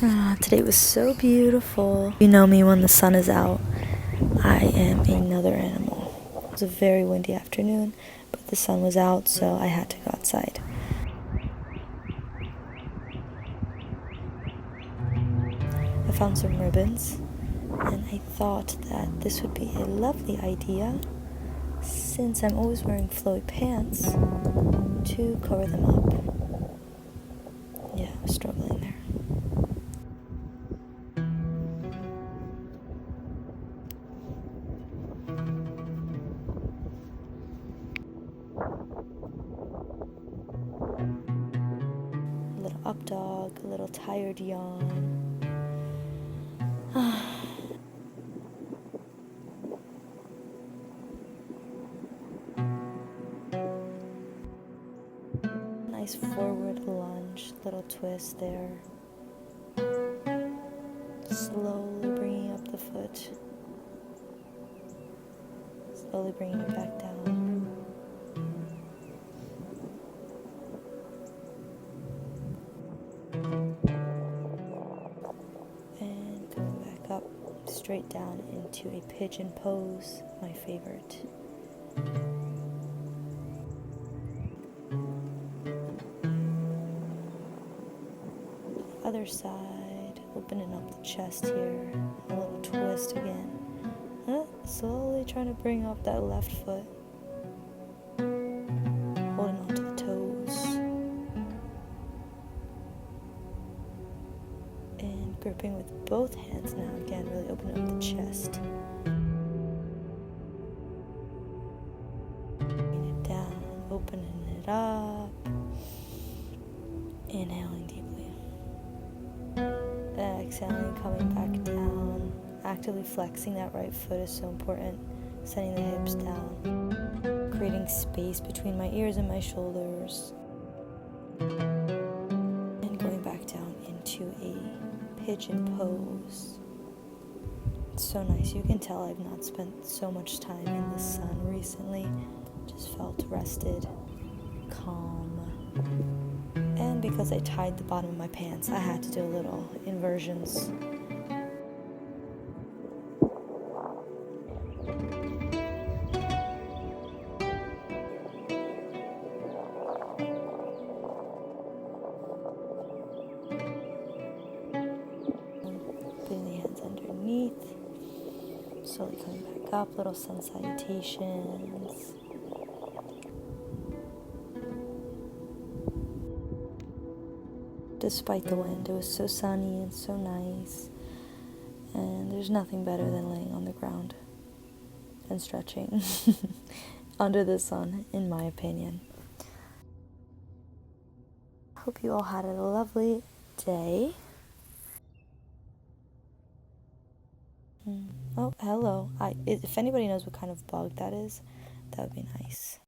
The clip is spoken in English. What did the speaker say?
Today was so beautiful. You know me, when the sun is out, I am another animal. It was a very windy afternoon, but the sun was out, so I had to go outside. I found some ribbons, and I thought that this would be a lovely idea, since I'm always wearing flowy pants, to cover them up. Yeah, I was struggling there. A little up dog, a little tired yawn. Nice forward lunge, little twist there. Slowly bringing up the foot. Slowly bringing it back down. And coming back up, straight down into a pigeon pose, my favorite. Other side, opening up the chest here, a little twist again. Slowly trying to bring up that left foot, holding onto the toes, and gripping with both hands now. Again, really opening up the chest. Bringing it down, opening it up, inhaling deeply. Exhaling, coming back down. Actively flexing that right foot is so important. Setting the hips down. Creating space between my ears and my shoulders. And going back down into a pigeon pose. It's so nice. You can tell I've not spent so much time in the sun recently. Just felt rested, calm. And because I tied the bottom of my pants, I had to do a little inversions. Putting the hands underneath, slowly coming back up, little sun salutations. Despite the wind, it was so sunny and so nice, and there's nothing better than laying on the ground and stretching under the sun, in my opinion. Hope you all had a lovely day. Oh, hello. If anybody knows what kind of bug that is, that would be nice.